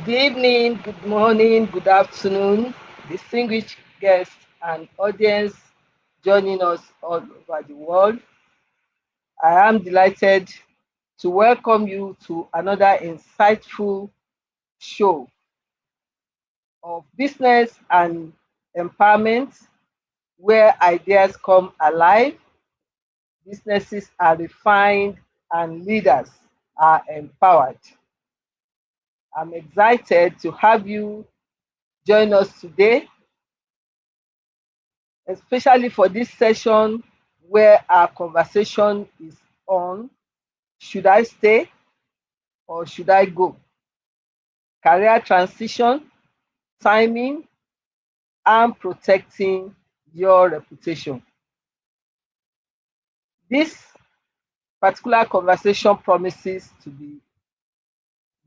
Good evening, good morning, good afternoon, distinguished guests and audience joining us all over the world. I am delighted to welcome you to another insightful show of business and empowerment where ideas come alive, businesses are refined, and leaders are empowered. I'm excited to have you join us today, especially for this session where our conversation is on should I stay or should I go? Career transition, timing, and protecting your reputation. This particular conversation promises to be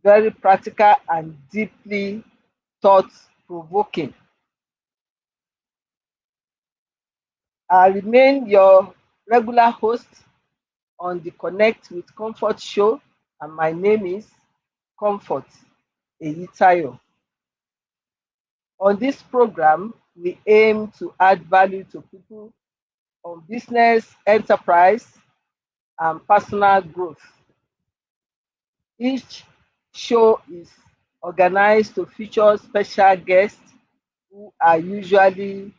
very practical and deeply thought provoking. I remain your regular host on the Connect with Comfort show, and my name is Comfort Eyitayo. On this program, we aim to add value to people on business, enterprise, and personal growth. Each show is organized to feature special guests who are usually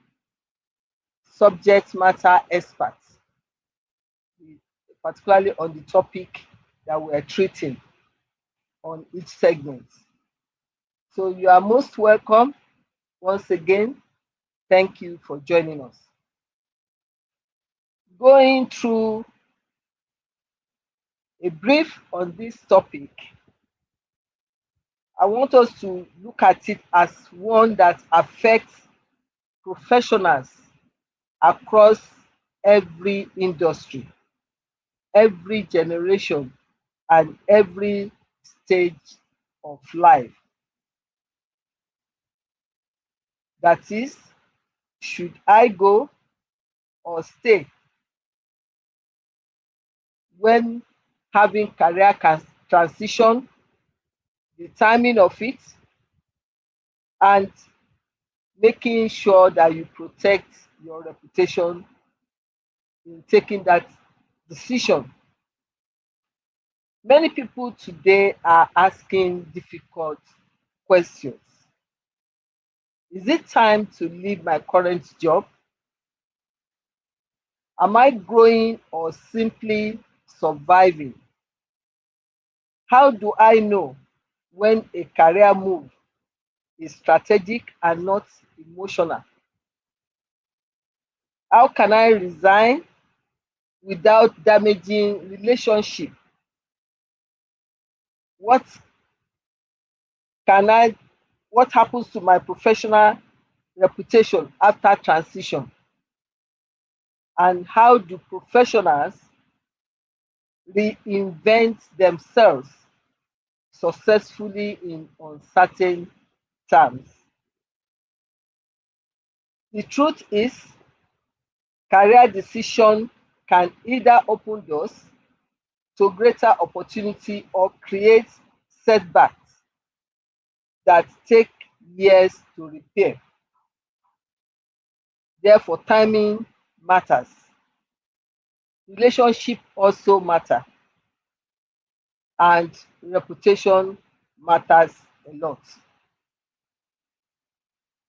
subject matter experts, particularly on the topic that we are treating on each segment. So you are most welcome. Once again, thank you for joining us. Going through a brief on this topic, I want us to look at it as one that affects professionals across every industry, every generation, and every stage of life. That is, should I go or stay when having transition, the timing of it, and making sure that you protect your reputation in taking that decision. Many people today are asking difficult questions. Is it time to leave my current job? Am I growing or simply surviving? How do I know when a career move is strategic and not emotional? How can I resign without damaging relationship? What can I what happens to my professional reputation after transition? And how do professionals reinvent themselves successfully in uncertain times? The truth is, career decision can either open doors to greater opportunity or create setbacks that take years to repair. Therefore, timing matters. Relationship also matter, and reputation matters a lot.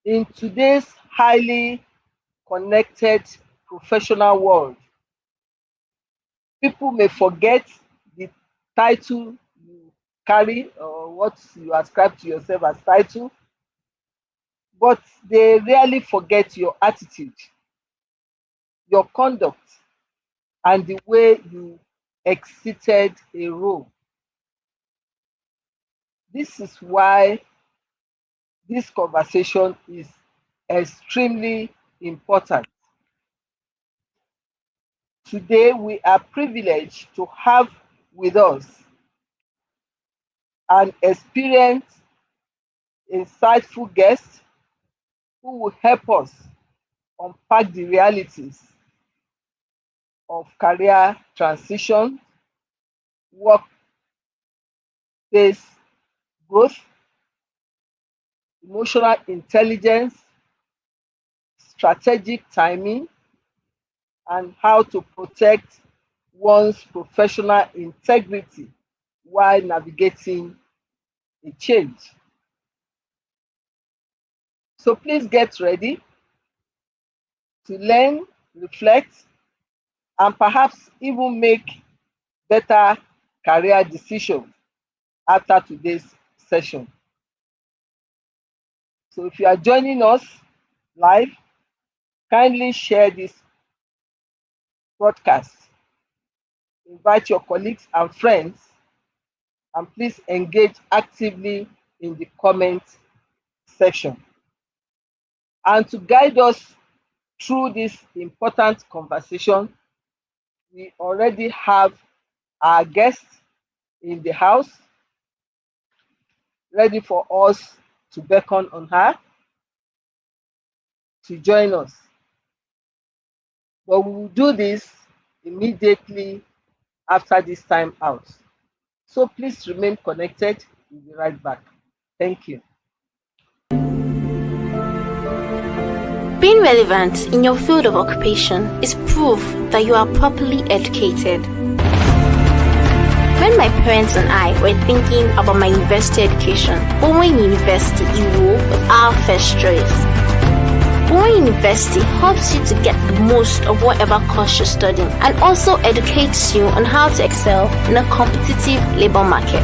In today's highly connected professional world, people may forget the title you carry or what you ascribe to yourself as title, but they rarely forget your attitude, your conduct, and the way you exited a role. This is why this conversation is extremely important. Today, we are privileged to have with us an experienced, insightful guest who will help us unpack the realities of career transition, workplace growth, emotional intelligence, strategic timing, and how to protect one's professional integrity while navigating a change. So please get ready to learn, reflect, and perhaps even make better career decisions after today's session. So if you are joining us live, kindly share this broadcast. Invite your colleagues and friends, and please engage actively in the comment section. And to guide us through this important conversation, we already have our guest in the house, ready for us to beckon on her to join us. But we will do this immediately after this time out. So please remain connected. We'll be right back. Thank you. Being relevant in your field of occupation is proof that you are properly educated. When my parents and I were thinking about my university education, Bowen University Iwo was our first choice. Bowen University helps you to get the most of whatever course you're studying and also educates you on how to excel in a competitive labor market.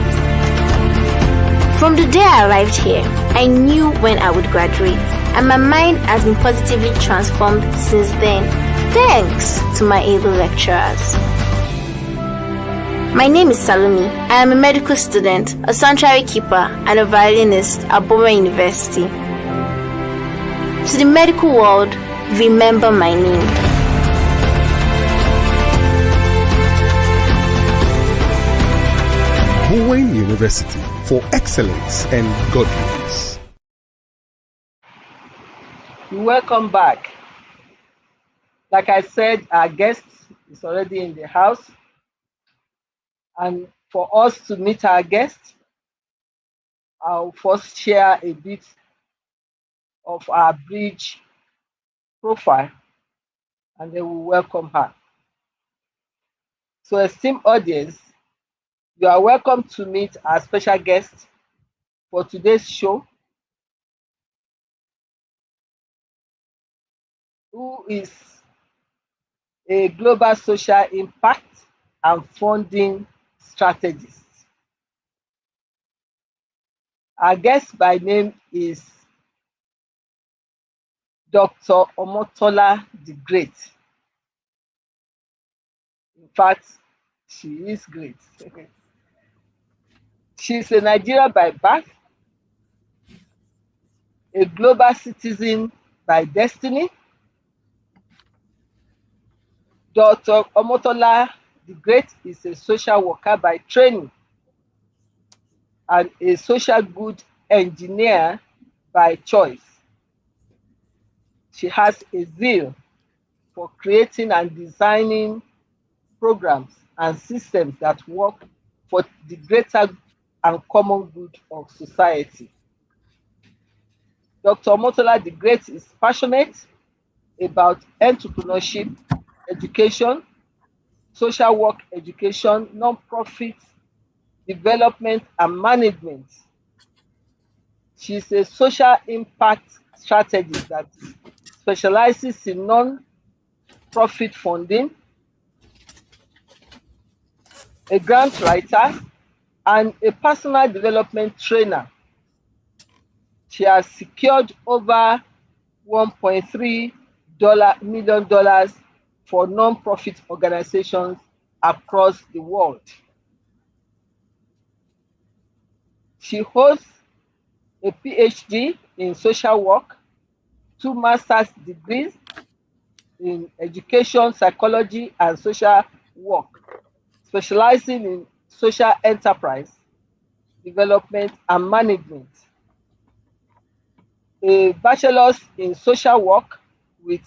From the day I arrived here, I knew when I would graduate, and my mind has been positively transformed since then, thanks to my able lecturers. My name is Salome. I am a medical student, a sanctuary keeper, and a violinist at Bowen University. To the medical world, remember my name. Bowen University, for excellence and godliness. Welcome back. Like I said, our guest is already in the house. And for us to meet our guest, I'll first share a bit of our bridge profile, and then we'll welcome her. So, esteemed audience, you are welcome to meet our special guest for today's show, who is a global social impact and funding strategist. Our guest by name is Dr. Omotola the Great. In fact, she is great. She's a Nigerian by birth, a global citizen by destiny. Dr. Omotola the Great is a social worker by training and a social good engineer by choice. She has a zeal for creating and designing programs and systems that work for the greater and common good of society. Dr. Omotola the Great is passionate about entrepreneurship, education, social work education, non-profit development, and management. She's a social impact strategist that specializes in non-profit funding, a grant writer, and a personal development trainer. She has secured over $1.3 million for non-profit organizations across the world. She holds a PhD in social work, 2 master's degrees in education, psychology, and social work, specializing in social enterprise development and management, a bachelor's in social work with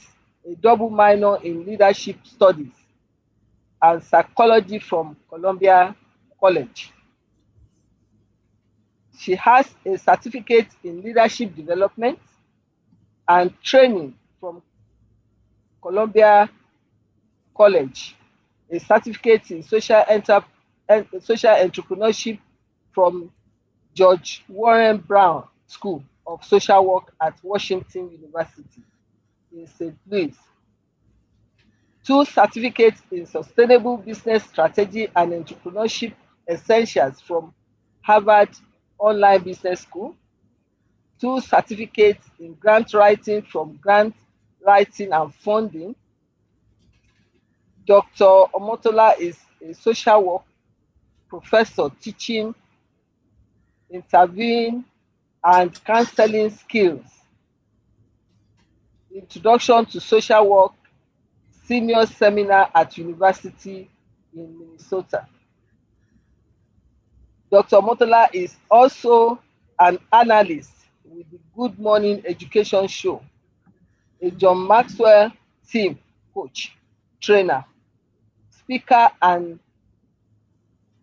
a double minor in leadership studies and psychology from Columbia College. She has a certificate in leadership development and training from Columbia College, a certificate in social entrepreneurship from George Warren Brown School of Social Work at Washington University in St. Louis, 2 certificates in sustainable business strategy and entrepreneurship essentials from Harvard Online Business School, 2 certificates in grant writing from Grant Writing and Funding. Dr. Omotola is a social work professor teaching interviewing and counseling skills, Introduction to Social Work senior seminar at University in Minnesota. Dr. Omotola is also an analyst with the Good Morning Education Show, a John Maxwell team coach, trainer, speaker, and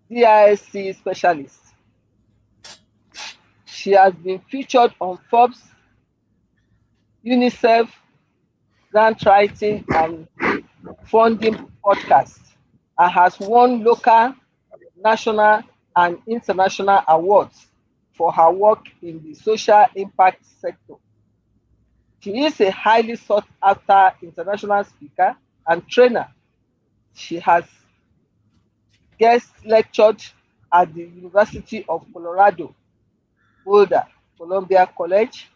DISC specialist. She has been featured on Forbes, UNICEF, grant writing, and funding podcasts, and has won local, national, and international awards for her work in the social impact sector. She is a highly sought after international speaker and trainer. She has guest lectured at the University of Colorado, Boulder, Columbia College,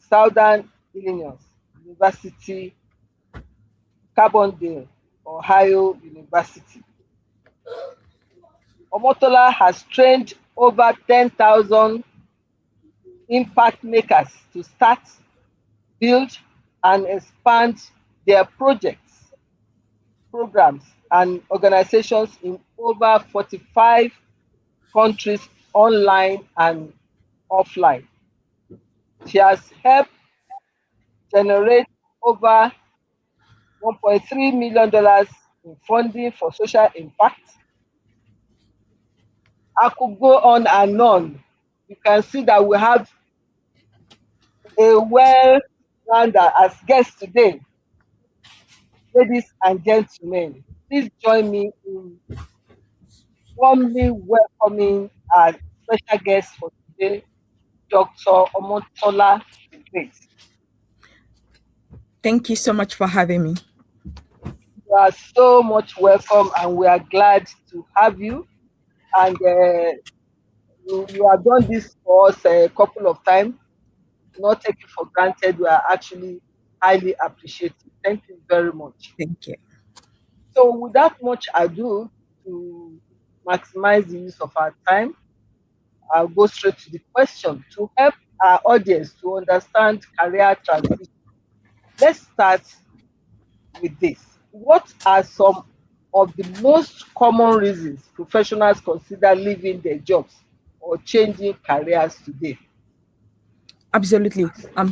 Southern Illinois University, Carbondale, Ohio University. Omotola has trained over 10,000 impact makers to start, build, and expand their projects, programs, and organizations in over 45 countries online and offline. She has helped generate over $1.3 million in funding for social impact. I could go on and on. You can see that we have a well-rounder as guests today. Ladies and gentlemen, please join me in warmly welcoming our special guest for today, Dr. Omotola the Great. Thank you so much for having me. You are so much welcome, and we are glad to have you. And you have done this for us a couple of times. Not take it for granted. We are actually highly appreciative. Thank you very much. Thank you. So without much ado, to maximize the use of our time, I'll go straight to the question to help our audience to understand career transition. Let's start with this. What are some of the most common reasons professionals consider leaving their jobs or changing careers today? Absolutely.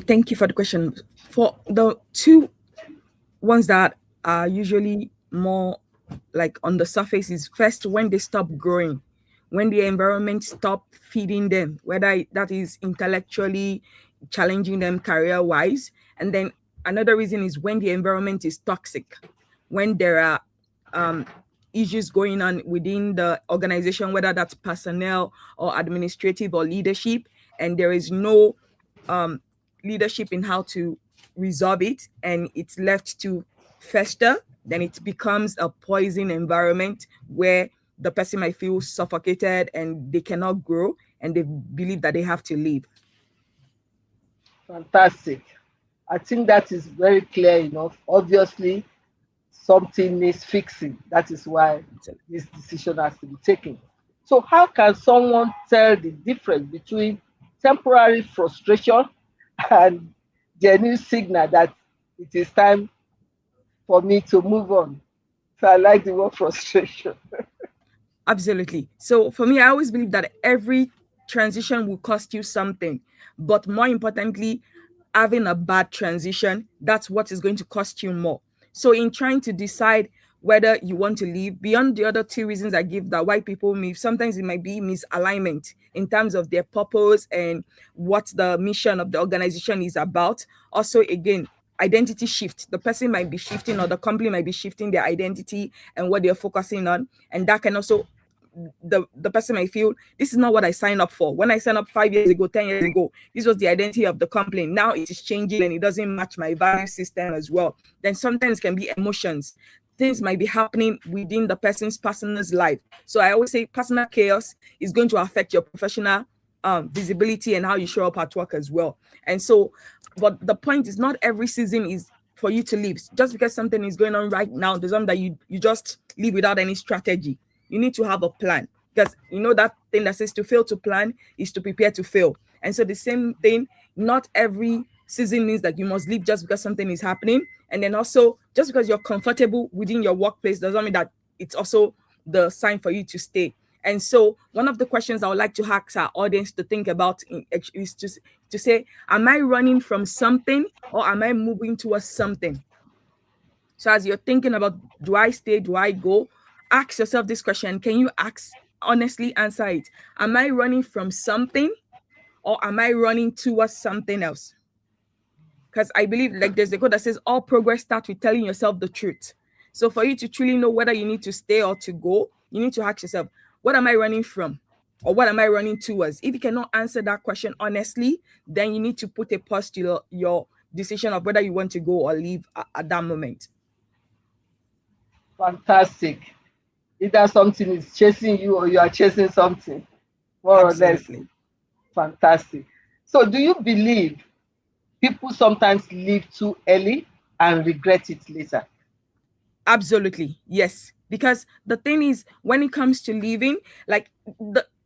Thank you for the question. For the two ones that are usually more like on the surface is first when they stop growing, when the environment stop feeding them, whether that is intellectually challenging them career-wise. And then another reason is when the environment is toxic, when there are issues going on within the organization, whether that's personnel or administrative or leadership, and there is no leadership in how to resolve it, and it's left to fester, then it becomes a poison environment where the person might feel suffocated and they cannot grow and they believe that they have to leave. Fantastic. I think that is very clear enough. Obviously, something needs fixing. That is why this decision has to be taken. So how can someone tell the difference between temporary frustration and genuine signal that it is time for me to move on? So I like the word frustration. Absolutely. So for me, I always believe that every transition will cost you something, but more importantly, having a bad transition, that's what is going to cost you more. So in trying to decide whether you want to leave. Beyond the other two reasons I give that why people leave, sometimes it might be misalignment in terms of their purpose and what the mission of the organization is about. Also, again, identity shift. The person might be shifting, or the company might be shifting their identity and what they're focusing on. And that can also, the person might feel this is not what I signed up for. When I signed up 5 years ago, 10 years ago, this was the identity of the company. Now it is changing and it doesn't match my value system as well. Then sometimes can be emotions. Things might be happening within the person's personal life. So I always say personal chaos is going to affect your professional visibility and how you show up at work as well. And so, but the point is, not every season is for you to leave. Just because something is going on right now doesn't mean that you just leave without any strategy. You need to have a plan, because you know that thing that says to fail to plan is to prepare to fail. And so the same thing, not every season means that you must leave just because something is happening. And then also, just because you're comfortable within your workplace doesn't mean that it's also the sign for you to stay. And so one of the questions I would like to ask our audience to think about is to say, am I running from something, or am I moving towards something? So as you're thinking about, do I stay, do I go? Ask yourself this question. Can you honestly answer it? Am I running from something, or am I running towards something else? Because I believe, like, there's a quote that says all progress starts with telling yourself the truth. So for you to truly know whether you need to stay or to go, you need to ask yourself, what am I running from, or what am I running towards? If you cannot answer that question honestly, then you need to put a pause to your decision of whether you want to go or leave at that moment. Fantastic. Either something is chasing you or you are chasing something, more Absolutely. or less. Fantastic. So do you believe people sometimes leave too early and regret it later? Absolutely, yes. Because the thing is, when it comes to leaving, like,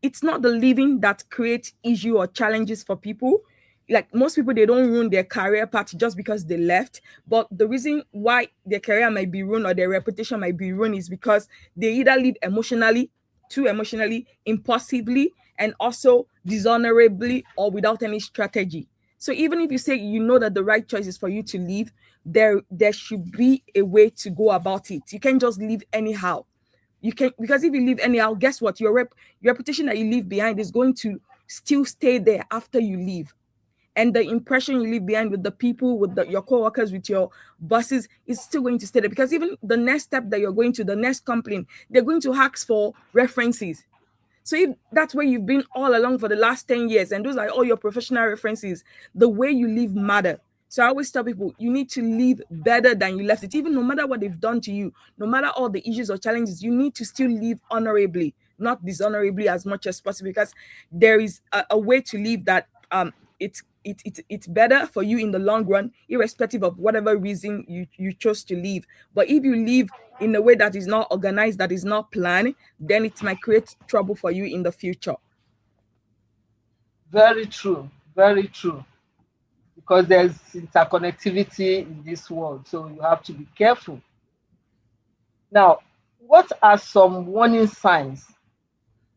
it's not the leaving that creates issue or challenges for people. Like, most people, they don't ruin their career path just because they left. But the reason why their career might be ruined or their reputation might be ruined is because they either leave emotionally, too emotionally, impulsively, and also dishonorably, or without any strategy. So even if you say you know that the right choice is for you to leave, there should be a way to go about it. You can't just leave anyhow. You can, because if you leave anyhow, guess what? Your reputation that you leave behind is going to still stay there after you leave. And the impression you leave behind with the people, with your co-workers, with your bosses, is still going to stay there. Because even the next step that you're going to, the next company, they're going to ask for references. So if that's where you've been all along for the last 10 years, and those are all your professional references, the way you live matter. So I always tell people, you need to live better than you left it. Even no matter what they've done to you, no matter all the issues or challenges, you need to still live honorably, not dishonorably as much as possible, because there is a way to live that it's better for you in the long run, irrespective of whatever reason you chose to leave. But if you leave in a way that is not organized, that is not planned, then it might create trouble for you in the future. Very true. Very true. Because there's interconnectivity in this world, so you have to be careful. Now, what are some warning signs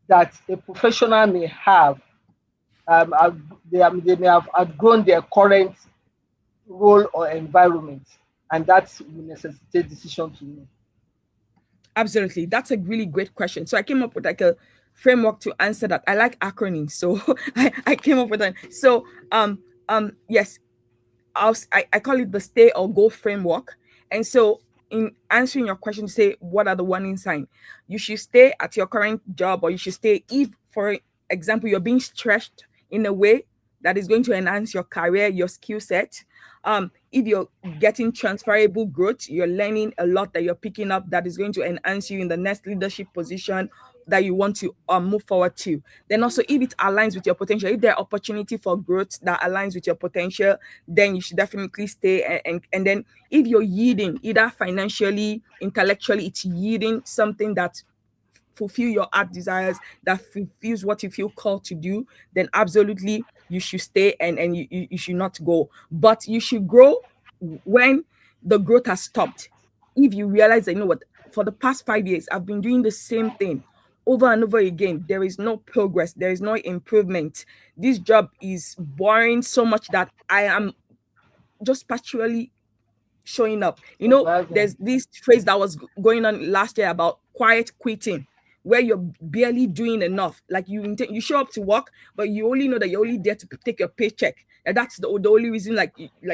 that a professional may have? They may have outgrown their current role or environment, and that will necessitate decision to move. Absolutely. That's a really great question. So I came up with like a framework to answer that. I like acronyms, so I came up with that. So yes, I call it the stay or go framework. And so in answering your question, say what are the warning signs? You should stay at your current job, or you should stay if, for example, you're being stretched in a way that is going to enhance your career, your skill set. If you're getting transferable growth, you're learning a lot that you're picking up that is going to enhance you in the next leadership position that you want to move forward to. Then also, if it aligns with your potential, if there are opportunity for growth that aligns with your potential, then you should definitely stay. And then if you're yielding, either financially, intellectually, it's yielding something that fulfill your heart desires, that fulfills what you feel called to do, then absolutely you should stay, and you should not go. But you should grow when the growth has stopped. If you realize that, you know what, for the past 5 years, I've been doing the same thing over and over again. There is no progress. There is no improvement. This job is boring so much that I am just partially showing up. You know, Surviving. there's this phrase that was going on last year about quiet quitting, where you're barely doing enough. Like you show up to work, but you only know that you're only there to take your paycheck. And that's the only reason, like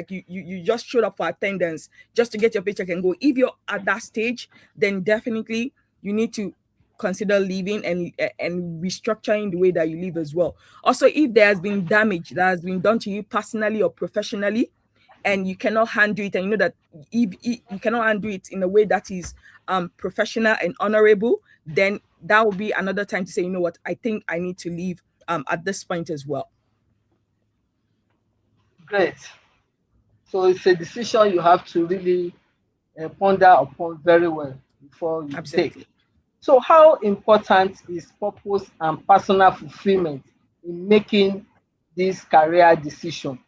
you just showed up for attendance just to get your paycheck and go. If you're at that stage, then definitely you need to consider leaving and restructuring the way that you live as well. Also, if there has been damage that has been done to you personally or professionally, and you cannot handle it, and you know that if you cannot handle it in a way that is professional and honorable, then that will be another time to say, you know what, I think I need to leave at this point as well. Great. So it's a decision you have to really ponder upon very well before you Absolutely. take. So how important is purpose and personal fulfillment in making this career decision?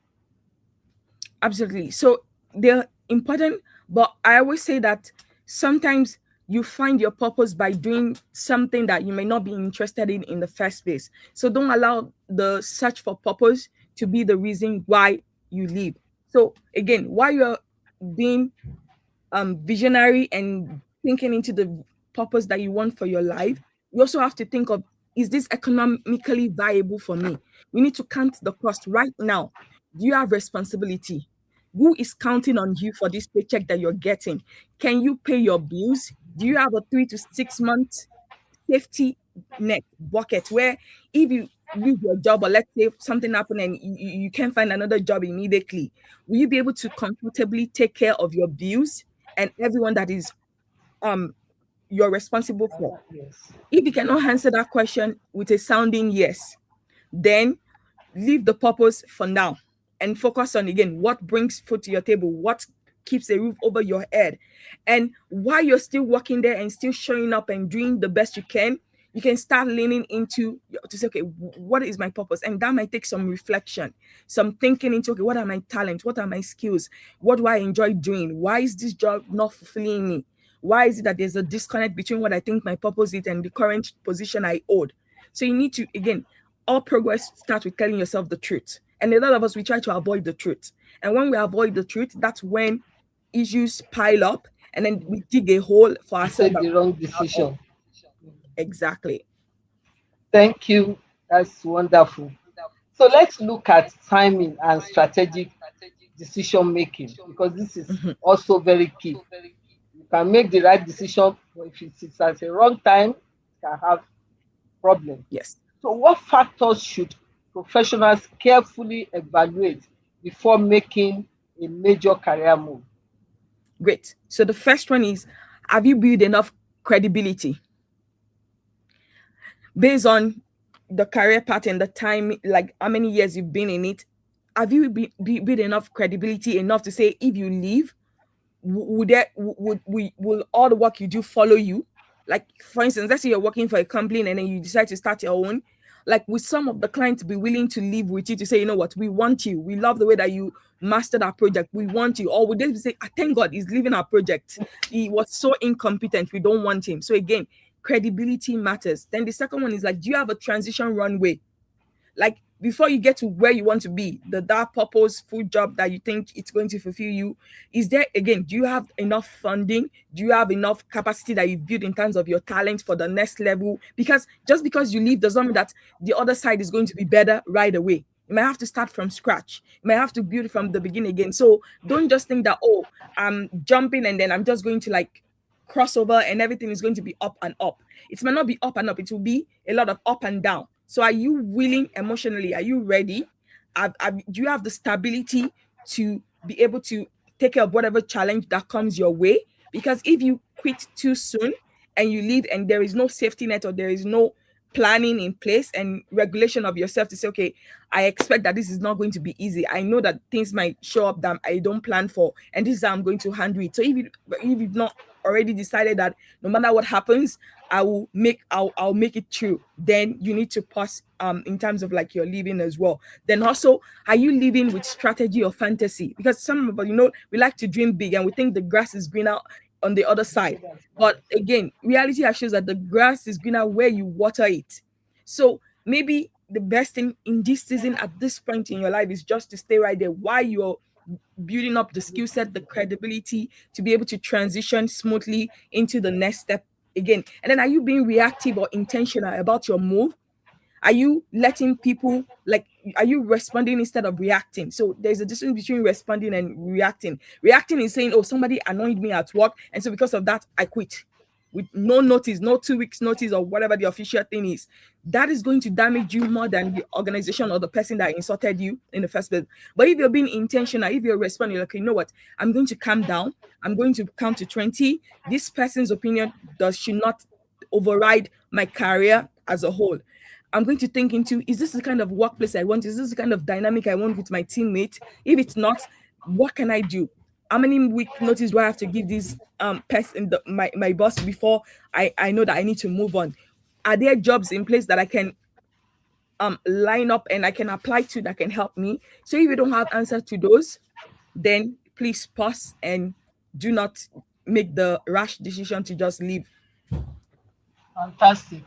Absolutely. So they're important, but I always say that sometimes you find your purpose by doing something that you may not be interested in the first place. So don't allow the search for purpose to be the reason why you leave. So again, while you're being visionary and thinking into the purpose that you want for your life, you also have to think of, is this economically viable for me? We need to count the cost right now. Do you have responsibility? Who is counting on you for this paycheck that you're getting? Can you pay your bills? Do you have a 3 to 6 month safety net bucket where if you lose your job, or let's say something happened and you can't find another job immediately, will you be able to comfortably take care of your bills and everyone that is you're responsible for? Yes. If you cannot answer that question with a sounding yes, then leave the purpose for now and focus on, again, what brings food to your table, what keeps a roof over your head. And while you're still working there and still showing up and doing the best you can start leaning into to say, okay, what is my purpose? And that might take some reflection, some thinking into, okay, what are my talents? What are my skills? What do I enjoy doing? Why is this job not fulfilling me? Why is it that there's a disconnect between what I think my purpose is and the current position I hold? So you need to, again, all progress starts with telling yourself the truth. And a lot of us, we try to avoid the truth. And when we avoid the truth, that's when issues pile up and then we dig a hole for ourselves. Take the wrong decision. Exactly. Thank you. That's wonderful. So let's look at timing and strategic decision making, because this is also very key. You can make the right decision, but if it's at the wrong time, it can have problems. Yes. So what factors should professionals carefully evaluate before making a major career move? Great. So the first one is, have you built enough credibility? Based on the career path and the time, like how many years you've been in it, have you built enough credibility enough to say, if you leave, will all the work you do follow you? Like, for instance, let's say you're working for a company and then you decide to start your own. Like, with some of the clients be willing to live with you to say, you know what, we want you. We love the way that you mastered our project. We want you. Or would they say, thank God he's leaving our project. He was so incompetent. We don't want him. So again, credibility matters. Then the second one is like, do you have a transition runway? Like, before you get to where you want to be, that purposeful job that you think it's going to fulfill you, is there, again, do you have enough funding? Do you have enough capacity that you've built in terms of your talent for the next level? Because just because you leave does not mean that the other side is going to be better right away. You might have to start from scratch. You might have to build from the beginning again. So don't just think that, oh, I'm jumping and then I'm just going to like crossover and everything is going to be up and up. It might not be up and up. It will be a lot of up and down. So are you willing emotionally? Are you ready? Do you have the stability to be able to take care of whatever challenge that comes your way? Because if you quit too soon and you leave and there is no safety net or there is no planning in place and regulation of yourself to say, okay, I expect that this is not going to be easy. I know that things might show up that I don't plan for, and this is how I'm going to handle it. So if you've not already decided that no matter what happens, I'll make it through, then you need to pause in terms of like your living as well. Then also, are you living with strategy or fantasy? Because some of us, we like to dream big and we think the grass is greener on the other side. But again, reality shows that the grass is greener where you water it. So maybe the best thing in this season at this point in your life is just to stay right there while you're building up the skill set, the credibility to be able to transition smoothly into the next step again? And then, are you being reactive or intentional about your move? Are you letting people, like, are you responding instead of reacting? So there's a difference between responding and reacting. Reacting is saying, oh, somebody annoyed me at work, and so because of that I quit with no notice, no 2 weeks notice, or whatever the official thing is. That is going to damage you more than the organization or the person that insulted you in the first place. But if you're being intentional, if you're responding, like, you know what, I'm going to calm down, I'm going to count to 20. This person's opinion should not override my career as a whole. I'm going to think into, is this the kind of workplace I want? Is this the kind of dynamic I want with my teammate? If it's not, what can I do? How many week notice do I have to give this person, my boss, before I know that I need to move on? Are there jobs in place that I can line up and I can apply to that can help me? So if you don't have answers to those, then please pause and do not make the rash decision to just leave. Fantastic.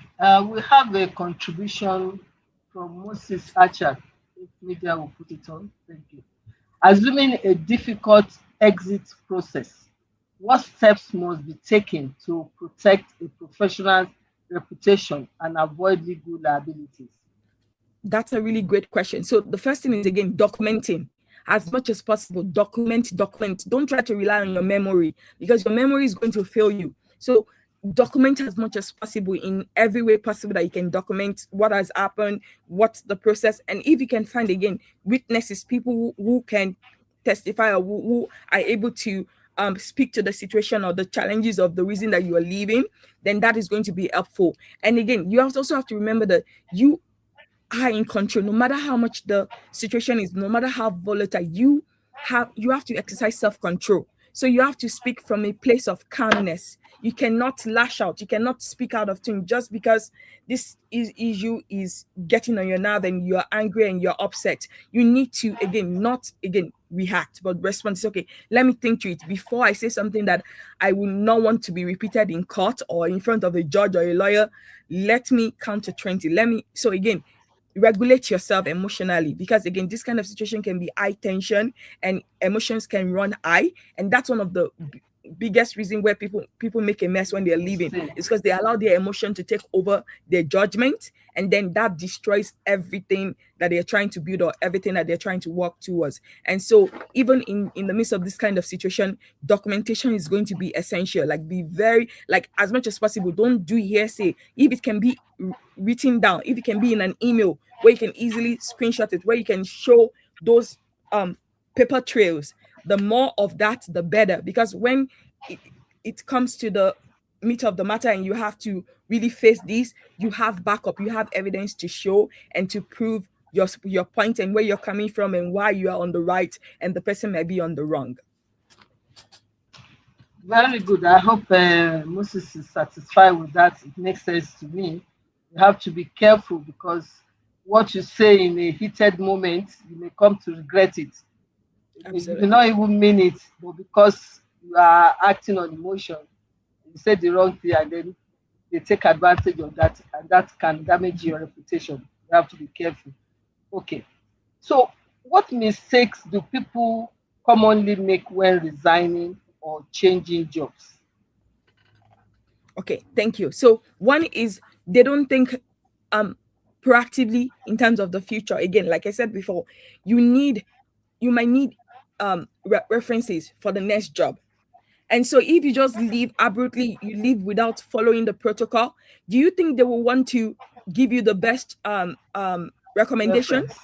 We have a contribution from Moses Archer. If media will put it on, thank you. Assuming a difficult exit process, what steps must be taken to protect a professional's reputation and avoid legal liabilities? That's a really great question. So the first thing is, again, documenting. As much as possible, document. Don't try to rely on your memory, because your memory is going to fail you. So document as much as possible in every way possible that you can. Document what has happened, what's the process, and if you can find, again, witnesses, people who can testify, or who are able to speak to the situation or the challenges of the reason that you are leaving, then that is going to be helpful. And again, you also have to remember that you are in control. No matter how much the situation is, no matter how volatile, you have to exercise self-control. So you have to speak from a place of calmness. You cannot lash out. You cannot speak out of turn just because this issue is getting on your nerve and you're angry and you're upset. You need to, not react, but respond. Say, okay, let me think to it before I say something that I will not want to be repeated in court or in front of a judge or a lawyer. Let me count to 20. So again, regulate yourself emotionally, because again, this kind of situation can be high tension and emotions can run high, and that's one of the biggest reason where people make a mess when they're leaving. It's because they allow their emotion to take over their judgment, and then that destroys everything that they're trying to build or everything that they're trying to work towards. And so even in the midst of this kind of situation, documentation is going to be essential. Like, be very, like, as much as possible, don't do hearsay. If it can be written down, if it can be in an email where you can easily screenshot it, where you can show those paper trails, the more of that, the better. Because when it comes to the meat of the matter and you have to really face this, you have backup, you have evidence to show and to prove your point and where you're coming from and why you are on the right and the person may be on the wrong. Very good. I hope Moses is satisfied with that. It makes sense to me. You have to be careful, because what you say in a heated moment, you may come to regret it. Absolutely. You may not even mean it, but because you are acting on emotion, you say the wrong thing, and then they take advantage of that, and that can damage your reputation. You have to be careful. Okay. So, what mistakes do people commonly make when resigning or changing jobs? Okay, thank you. So one is they don't think proactively in terms of the future. Again, like I said before, you might need references for the next job. And so if you just leave abruptly, you leave without following the protocol, do you think they will want to give you the best recommendation? Reference.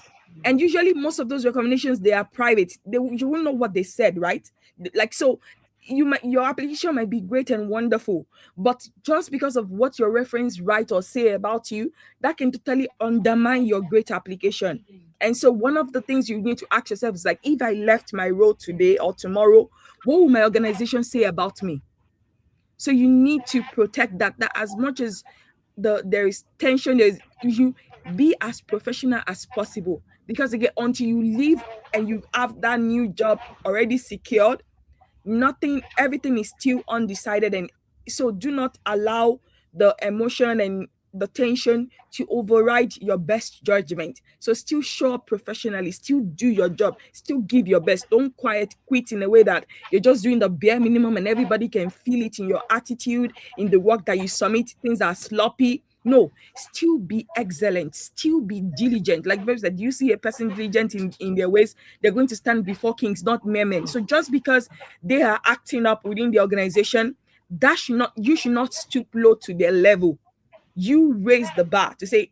And usually most of those recommendations, they are private. You won't know what they said, right? Like, so your application might be great and wonderful, but just because of what your reference write or say about you, that can totally undermine your great application. And so one of the things you need to ask yourself is, like, if I left my role today or tomorrow, what will my organization say about me? So you need to protect that as much as there is tension, you be as professional as possible, because again, until you leave and you have that new job already secured, everything is still undecided. And so do not allow the emotion and the tension to override your best judgment. So still show up professionally, still do your job, still give your best. Don't quit in a way that you're just doing the bare minimum and everybody can feel it in your attitude, in the work that you submit. Things are sloppy. No, still be excellent, still be diligent. Like Bev said, you see a person diligent in their ways, they're going to stand before kings, not mere men. So just because they are acting up within the organization, you should not stoop low to their level. You raise the bar to say,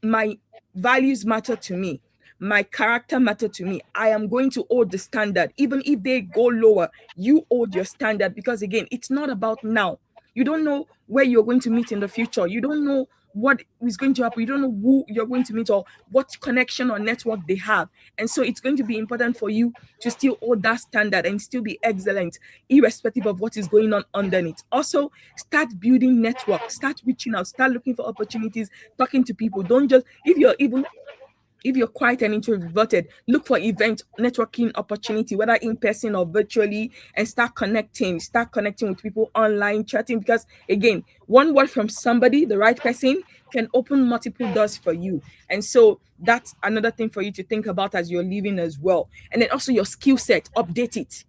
my values matter to me, my character matter to me. I am going to hold the standard. Even if they go lower, you hold your standard, because again, it's not about now. You don't know where you're going to meet in the future. You don't know what is going to happen. You don't know who you're going to meet or what connection or network they have. And so it's going to be important for you to still hold that standard and still be excellent, irrespective of what is going on underneath. Also, start building network, start reaching out, start looking for opportunities, talking to people. Don't just, if you're quiet and introverted, look for event networking opportunity, whether in person or virtually, and start connecting with people online, chatting, because again, one word from somebody, the right person, can open multiple doors for you. And so that's another thing for you to think about as you're living as well. And then also your skill set, update it.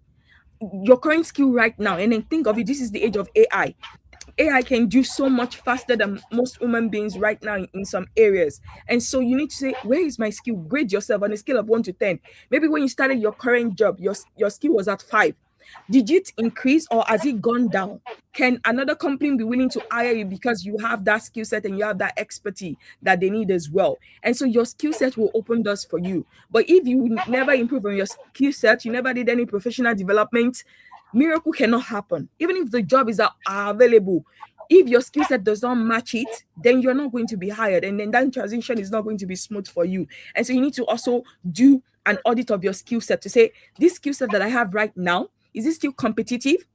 Your current skill right now, and then think of it, this is the age of AI. AI can do so much faster than most human beings right now in some areas. And so you need to say, where is my skill? Grade yourself on a scale of 1 to 10. Maybe when you started your current job, your skill was at 5. Did it increase or has it gone down? Can another company be willing to hire you because you have that skill set and you have that expertise that they need as well? And so your skill set will open doors for you. But if you never improve on your skill set, you never did any professional development, miracle cannot happen. Even if the job is available, if your skill set does not match it, then you're not going to be hired, and then that transition is not going to be smooth for you. And so you need to also do an audit of your skill set to say, this skill set that I have right now, is it still competitive?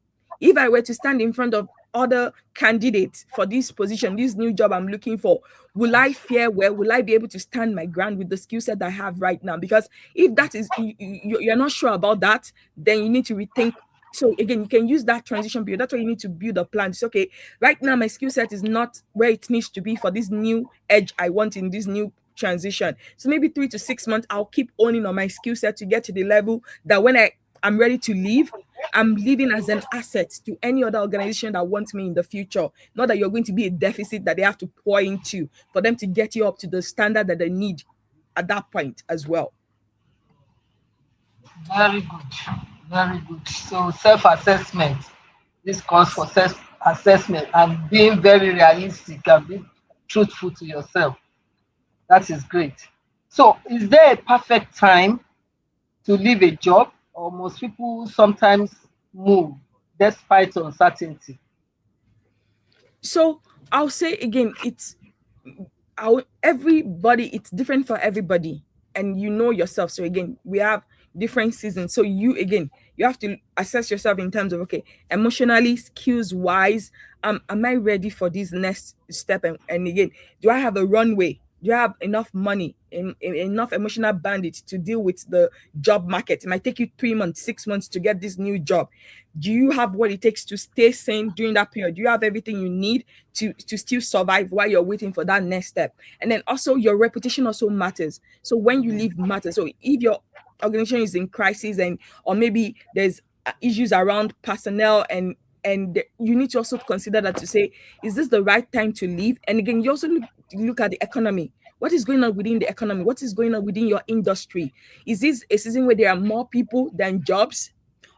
If I were to stand in front of other candidates for this position, this new job I'm looking for, will I fare well? Will I be able to stand my ground with the skill set I have right now? Because if that is, you're not sure about that, then you need to rethink. So again, you can use that transition period. That's why you need to build a plan. It's okay, right now my skill set is not where it needs to be for this new edge I want in this new transition. So maybe 3 to 6 months, I'll keep owning on my skill set to get to the level that when I'm ready to leave, I'm leaving as an asset to any other organization that wants me in the future. Not that you're going to be a deficit that they have to pour into for them to get you up to the standard that they need at that point as well. Very good. Very good. So self-assessment. This calls for self-assessment and being very realistic and being truthful to yourself. That is great. So is there a perfect time to leave a job, or most people sometimes move despite uncertainty? So I'll say again, it's different for everybody, and you know yourself. So again, we have different seasons. So you have to assess yourself in terms of, okay, emotionally, skills wise, am I ready for this next step? And again, do I have a runway? Do you have enough money, enough emotional bandwidth to deal with the job market? It might take you 3 months, 6 months to get this new job. Do you have what it takes to stay sane during that period? Do you have everything you need to still survive while you're waiting for that next step? And then also your reputation also matters. So when you leave matters. So if your organization is in crisis or maybe there's issues around personnel and you need to also consider that to say, is this the right time to leave? And again, you also look at the economy. What is going on within the economy? What is going on within your industry? Is this a season where there are more people than jobs,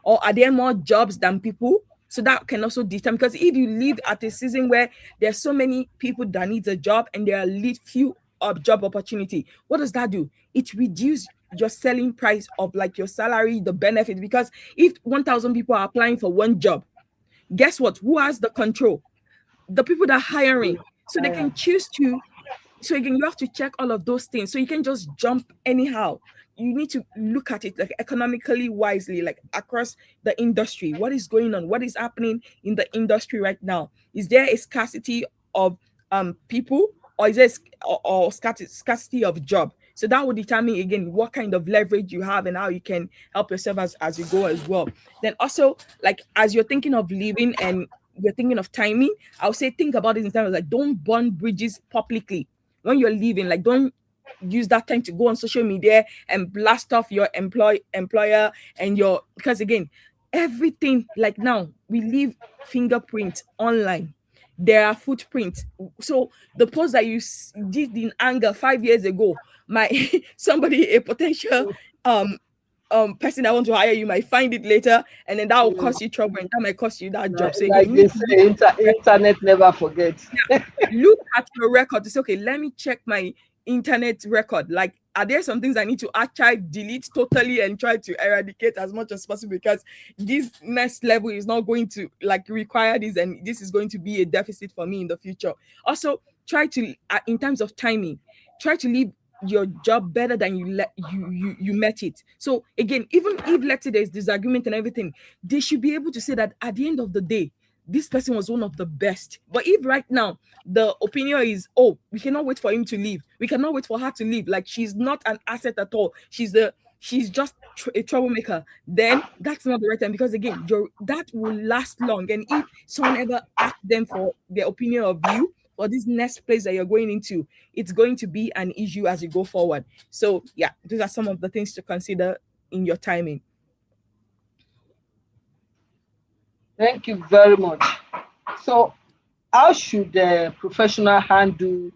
or are there more jobs than people? So that can also determine, because if you live at a season where there's so many people that need a job and there are few job opportunity, what does that do? It reduces your selling price of like your salary, the benefit, because if 1,000 people are applying for one job, guess what? Who has the control? The people that are hiring. So they can choose to. So again, you have to check all of those things. So you can just jump anyhow. You need to look at it like economically wisely, like across the industry. What is going on? What is happening in the industry right now? Is there a scarcity of people, or is there or scarcity of job? So that will determine again what kind of leverage you have and how you can help yourself as you go as well. Then also, like as you're thinking of leaving and you're thinking of timing, I'll say think about it in terms of like, don't burn bridges publicly when you're leaving. Like, don't use that time to go on social media and blast off your employer and your, because again, everything, like now we leave fingerprint online, there are footprints. So the post that you did in anger 5 years ago, my somebody, a potential person that want to hire you might find it later, and then that will cost you trouble, and that might cost you that job. So Like again, they say, internet never forgets. look at your record to say, okay, let me check my internet record. Like, are there some things I need to archive, delete totally, and try to eradicate as much as possible, because this next level is not going to like require this, and this is going to be a deficit for me in the future. Also, try to, in terms of timing, try to leave your job better than you met it. So again, even if let's say there's disagreement and everything, they should be able to say that at the end of the day, this person was one of the best. But if right now the opinion is, oh, we cannot wait for him to leave, we cannot wait for her to leave, like she's not an asset at all, she's just a troublemaker, then that's not the right time, because again, that will last long. And if someone ever asks them for their opinion of you or this next place that you're going into, it's going to be an issue as you go forward. So yeah, those are some of the things to consider in your timing. Thank you very much. So, how should a professional handle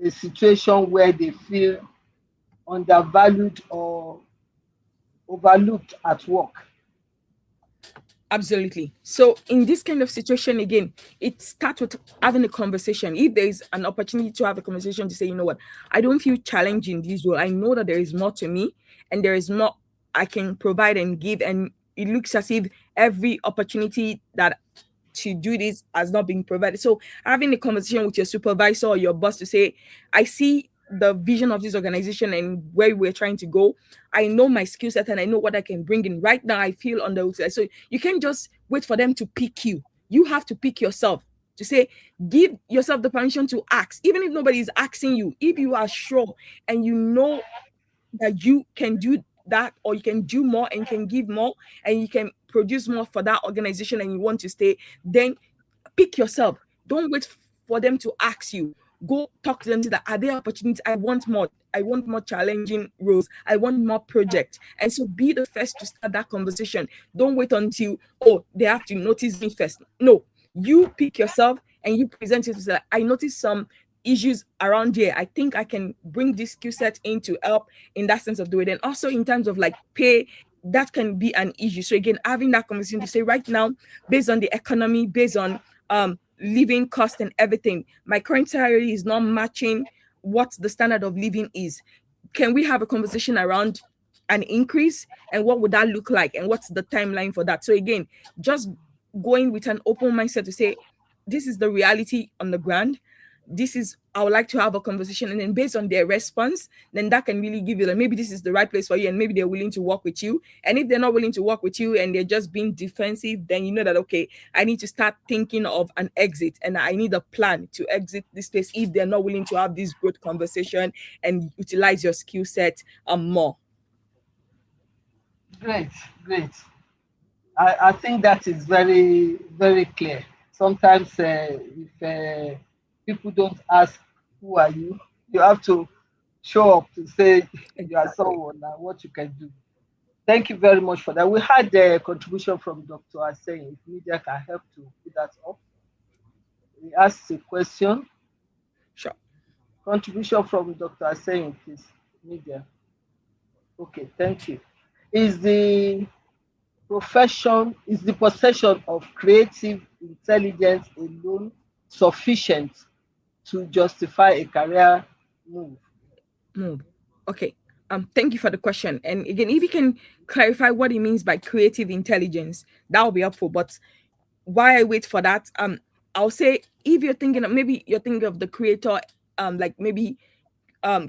a situation where they feel undervalued or overlooked at work? Absolutely. So in this kind of situation, again, it starts with having a conversation. If there is an opportunity to have a conversation to say, you know what, I don't feel challenged in this role. I know that there is more to me and there is more I can provide and give. And it looks as if every opportunity that to do this has not been provided. So having a conversation with your supervisor or your boss to say, I see the vision of this organization and where we're trying to go. I know my skill set and I know what I can bring in. Right now, I feel underutilized. So you can't just wait for them to pick you. You have to pick yourself to say, give yourself the permission to ask, even if nobody is asking you. If you are sure and you know that you can do that, or you can do more and can give more and you can produce more for that organization and you want to stay, then pick yourself. Don't wait for them to ask you. Go talk to them, that are there opportunities? I want more challenging roles. I want more projects. And so be the first to start that conversation. Don't wait until, oh, they have to notice me first. No, you pick yourself and you present it to say, I noticed some issues around here. I think I can bring this skill set in to help in that sense of the way. Then also in terms of like pay, that can be an issue. So again, having that conversation to say, right now, based on the economy, based on living cost and everything, my current salary is not matching what the standard of living is. Can we have a conversation around an increase, and what would that look like, and what's the timeline for that? So again, just going with an open mindset to say, this is the reality on the ground. This is, I would like to have a conversation, and then based on their response, then that can really give you that maybe this is the right place for you, and maybe they're willing to work with you. And if they're not willing to work with you and they're just being defensive, then you know that, okay, I need to start thinking of an exit, and I need a plan to exit this place if they're not willing to have this good conversation and utilize your skill set more. Great. I think that is very, very clear. Sometimes if people don't ask, who are you? You have to show up to say you are someone and what you can do. Thank you very much for that. We had a contribution from Dr. Aseyin. If media can help to put that up. He asked a question. Sure. Contribution from Dr. Aseyin, please. Media. Okay, thank you. Is the possession of creative intelligence alone sufficient to justify a career move? Okay. Thank you for the question. And again, if you can clarify what it means by creative intelligence, that will be helpful. But while I wait for that, I'll say, if you're thinking of, maybe you're thinking of the creator, like maybe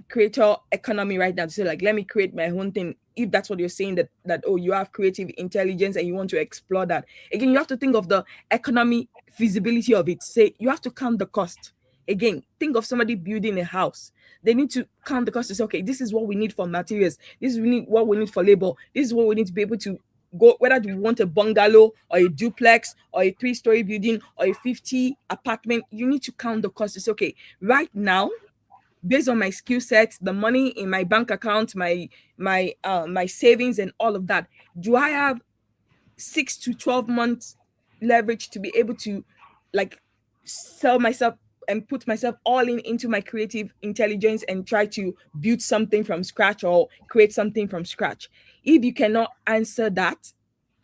creator economy right now, to say like, let me create my own thing. If that's what you're saying, that oh, you have creative intelligence and you want to explore that, again, you have to think of the economy feasibility of it. Say you have to count the cost. Again, think of somebody building a house. They need to count the cost to say, okay, this is what we need for materials. This is what we need for labor. This is what we need to be able to go, whether you want a bungalow or a duplex or a 3-story building or a 50 apartment, you need to count the cost to say, okay, right now, based on my skill set, the money in my bank account, my savings and all of that, do I have 6 to 12 months leverage to be able to like sell myself and put myself all into my creative intelligence and try to build something from scratch or create something from scratch? If you cannot answer that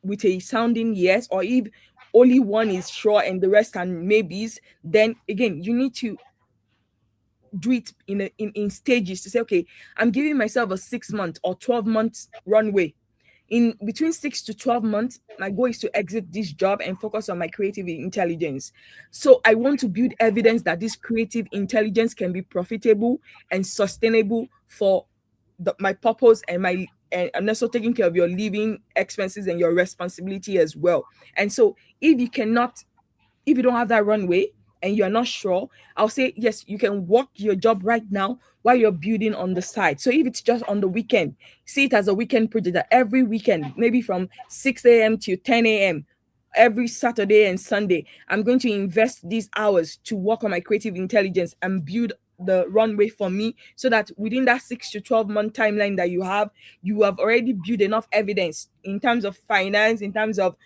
with a sounding yes, or if only one is sure and the rest are maybes, then again, you need to do it in stages to say, okay, I'm giving myself a 6 month or 12 months runway. In between 6 to 12 months, my goal is to exit this job and focus on my creative intelligence. So I want to build evidence that this creative intelligence can be profitable and sustainable for my purpose and and also taking care of your living expenses and your responsibility as well. And so if you don't have that runway and you're not sure, I'll say, yes, you can work your job right now while you're building on the side. So if it's just on the weekend, see it as a weekend project, that every weekend, maybe from 6 a.m. to 10 a.m., every Saturday and Sunday, I'm going to invest these hours to work on my creative intelligence and build the runway for me, so that within that 6 to 12 month timeline that you have already built enough evidence in terms of finance, in terms of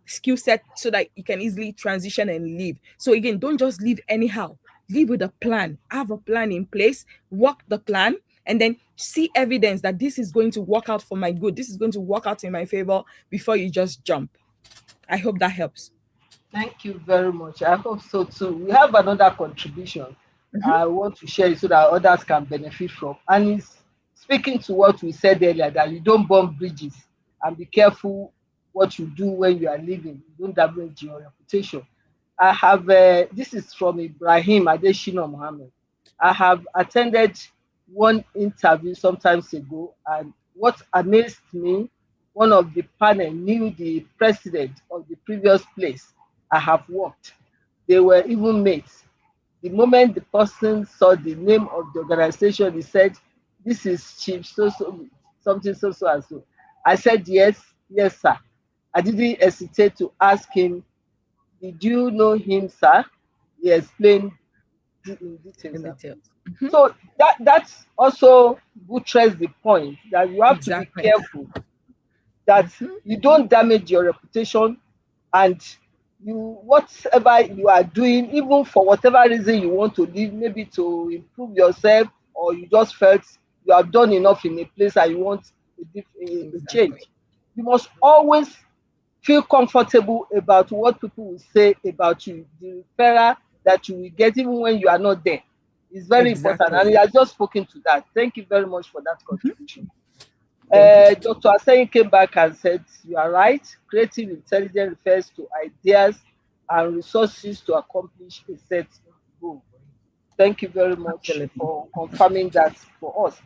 skill set, so that you can easily transition and leave. So again, don't just leave anyhow. Leave with a plan. Have a plan in place, work the plan, and then see evidence that this is going to work out for my good. This is going to work out in my favor before you just jump. I hope that helps. Thank you very much. I hope so too. We have another contribution I want to share it so that others can benefit from. And it's speaking to what we said earlier, that you don't burn bridges and be careful what you do when you are leaving. You don't damage your reputation. I have, this is from Ibrahim Adeshina Mohammed. I have attended one interview sometimes ago, and what amazed me, one of the panel knew the president of the previous place I have worked. They were even mates. The moment the person saw the name of the organization, he said, "This is Chief something so and so." I said, yes, sir. I didn't hesitate to ask him, "Did you know him, sir?" He explained in detail. So that's also buttress the point that you have to be careful that you don't damage your reputation, and whatever you are doing, even for whatever reason you want to leave, maybe to improve yourself, or you just felt you have done enough in a place and you want a change, you must always feel comfortable about what people will say about you. The referral that you will get even when you are not there is very important, and you have just spoken to that. Thank you very much for that contribution. Dr. Aseyin came back and said, you are right. Creative intelligence refers to ideas and resources to accomplish a set goal. Thank you very much for confirming that for us.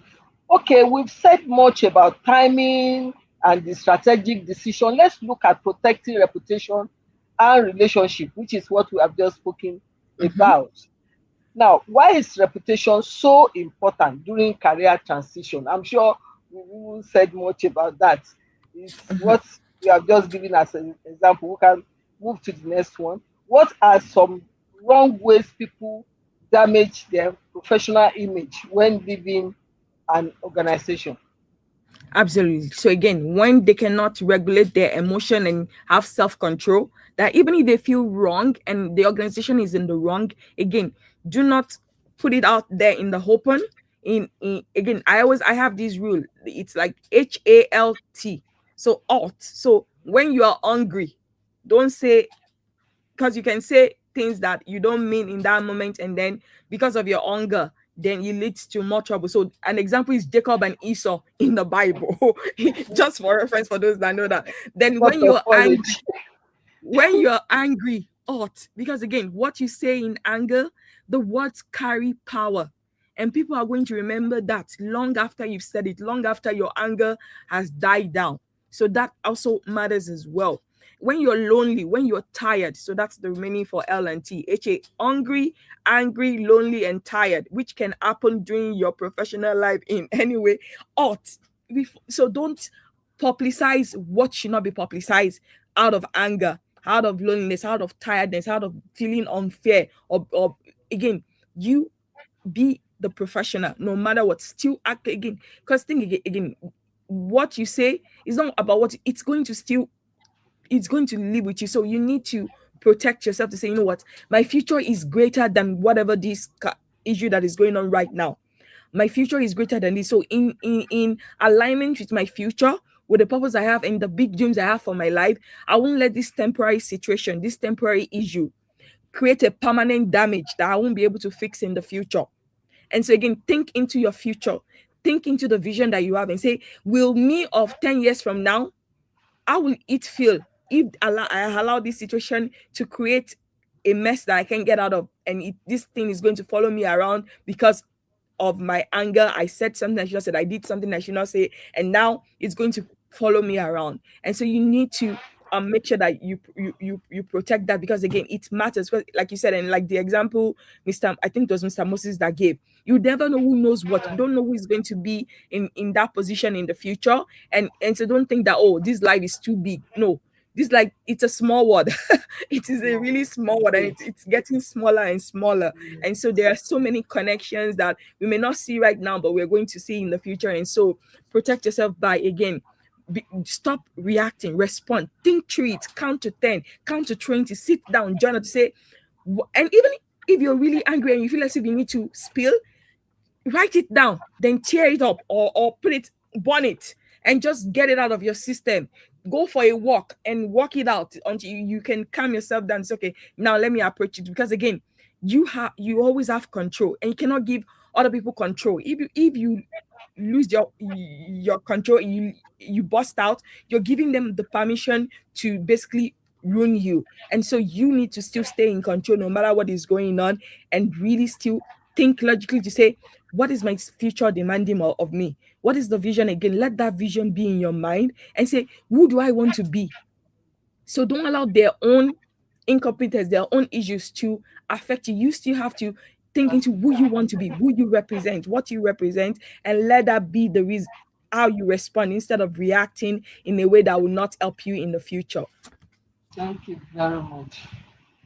Okay, we've said much about timing and the strategic decision. Let's look at protecting reputation and relationship, which is what we have just spoken about. Now, why is reputation so important during career transition? I'm sure we said much about that. It's what we have just given as an example. We can move to the next one. What are some wrong ways people damage their professional image when leaving an organization? Absolutely. So again, when they cannot regulate their emotion and have self-control, that even if they feel wrong and the organization is in the wrong, again, do not put it out there in the open. Again, I have this rule. It's like HALT. So alt. So when you are hungry, don't say, because you can say things that you don't mean in that moment, and then because of your hunger, then it leads to more trouble. So an example is Jacob and Esau in the Bible, just for reference for those that know that. Then when you're angry, ought, because again, what you say in anger, the words carry power. And people are going to remember that long after you've said it, long after your anger has died down. So that also matters as well. When you're lonely, when you're tired, so that's the remaining for L and T. Hungry, angry, lonely, and tired, which can happen during your professional life in any way. So don't publicize what should not be publicized out of anger, out of loneliness, out of tiredness, out of feeling unfair, or again, you be the professional no matter what. Still act again, because think again, what you say is not about what it's going to still, it's going to live with you. So you need to protect yourself to say, you know what, my future is greater than whatever this issue that is going on right now. My future is greater than this. So in alignment with my future, with the purpose I have and the big dreams I have for my life, I won't let this temporary situation, this temporary issue, create a permanent damage that I won't be able to fix in the future. And so again, think into your future, think into the vision that you have, and say, will me of 10 years from now, how will it feel if I allow this situation to create a mess that I can't get out of, and this thing is going to follow me around because of my anger? I said something I should not said, I did something I should not say, and now it's going to follow me around. And so you need to make sure that you protect that, because again, it matters. Like you said, and like the example I think it was Mr. Moses that gave, you never know who knows what. You don't know who is going to be in that position in the future. And so don't think that, oh, this life is too big. No, this, like, it's a small world. It is a really small world, and it's getting smaller and smaller. And so there are so many connections that we may not see right now, but we're going to see in the future. And so protect yourself by, again, stop reacting, respond, think through it, count to 10, count to 20, sit down, journal to say, and even if you're really angry and you feel as if you need to spill, write it down, then tear it up, or put it, burn it, and just get it out of your system. Go for a walk and walk it out until you can calm yourself down. It's okay, now let me approach it. Because again, you always have control, and you cannot give other people control. If you lose your control, you bust out, you're giving them the permission to basically ruin you. And so you need to still stay in control no matter what is going on, and really still think logically to say, what is my future demanding of me? What is the vision? Again, let that vision be in your mind and say, who do I want to be? So don't allow their own incompetence, their own issues to affect you. You still have to think into who you want to be, who you represent, what you represent, and let that be the reason how you respond, instead of reacting in a way that will not help you in the future. Thank you very much.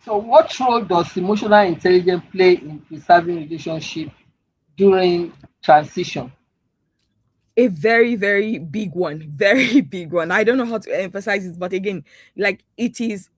So what role does emotional intelligence play in preserving relationship during transition? A very, very big one. Very big one. I don't know how to emphasize it, but again, like, it's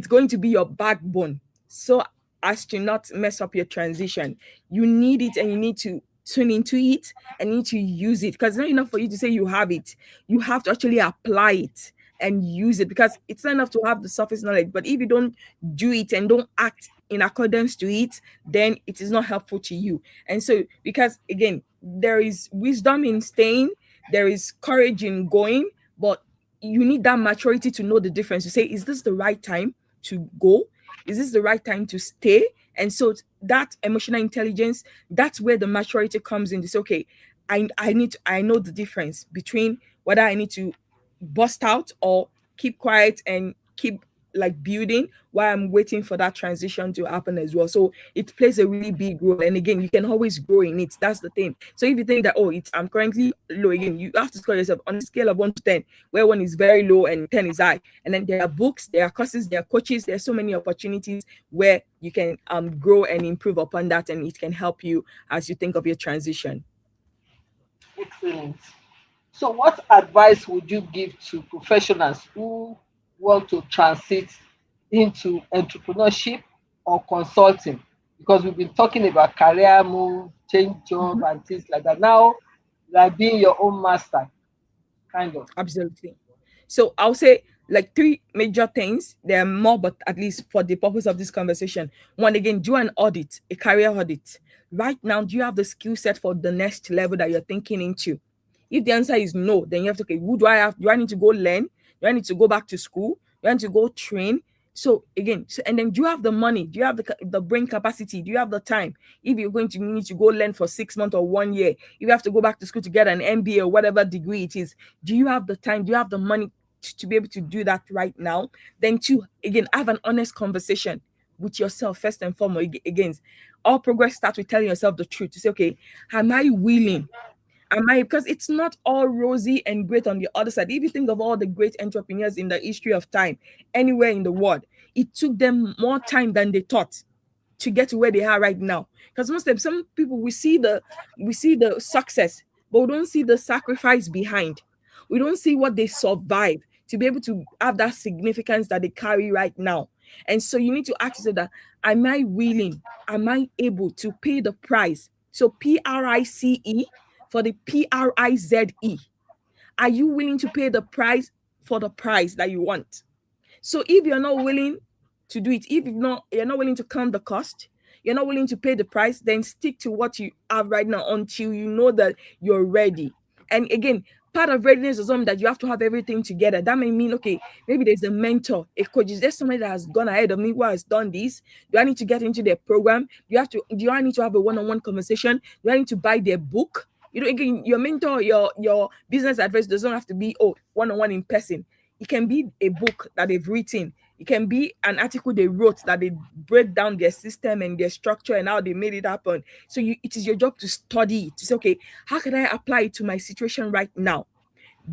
going to be your backbone, so as to not mess up your transition. You need it, and you need to tune into it, and need to use it, because it's not enough for you to say you have it. You have to actually apply it and use it, because it's not enough to have the surface knowledge, but if you don't do it and don't act in accordance to it, then it is not helpful to you. And so, because again, there is wisdom in staying, there is courage in going, but you need that maturity to know the difference, to say, is this the right time to go? Is this the right time to stay? And so that emotional intelligence, that's where the maturity comes in. It's okay, I know the difference between whether I need to bust out or keep quiet and keep like building while I'm waiting for that transition to happen as well. So it plays a really big role. And again, you can always grow in it. That's the thing. So if you think that, oh, I'm currently low, again, you have to score yourself on a scale of 1 to 10, where 1 is very low and 10 is high. And then there are books, there are courses, there are coaches, there are so many opportunities where you can grow and improve upon that, and it can help you as you think of your transition. Excellent. So what advice would you give to professionals who want to transit into entrepreneurship or consulting? Because we've been talking about career move, change job, and things like that. Now, like being your own master, kind of. Absolutely. So I'll say like 3 major things. There are more, but at least for the purpose of this conversation. 1, again, do an audit, a career audit. Right now, do you have the skill set for the next level that you're thinking into? If the answer is no, then you have to, okay, who do I have? Do I need to go learn? Do I need to go back to school? Do I need to go train? So again, and then do you have the money? Do you have the brain capacity? Do you have the time? If you're going to need to go learn for 6 months or 1 year, if you have to go back to school to get an MBA or whatever degree it is, do you have the time? Do you have the money to be able to do that right now? Then 2, again, have an honest conversation with yourself first and foremost. Again, all progress starts with telling yourself the truth. To say, okay, am I willing? Am I, because it's not all rosy and great on the other side. If you think of all the great entrepreneurs in the history of time, anywhere in the world, it took them more time than they thought to get to where they are right now. Because most of some people, we see the success, but we don't see the sacrifice behind. We don't see what they survive to be able to have that significance that they carry right now. And so you need to ask yourself that, am I willing? Am I able to pay the price? So PRICE for the PRIZE. Are you willing to pay the price for the price that you want? So if you're not willing to do it, if you're not willing to count the cost, you're not willing to pay the price, then stick to what you have right now until you know that you're ready. And again, part of readiness is something that you have to have everything together. That may mean, okay, maybe there's a mentor, a coach. Is there somebody that has gone ahead of me who has done this? Do I need to get into their program? Do I need to have a one-on-one conversation? Do I need to buy their book? Again, your mentor, your business advice doesn't have to be one-on-one in person. It can be a book that they've written. It can be an article they wrote that they break down their system and their structure and how they made it happen. So it is your job to study it, to say, okay, how can I apply it to my situation right now?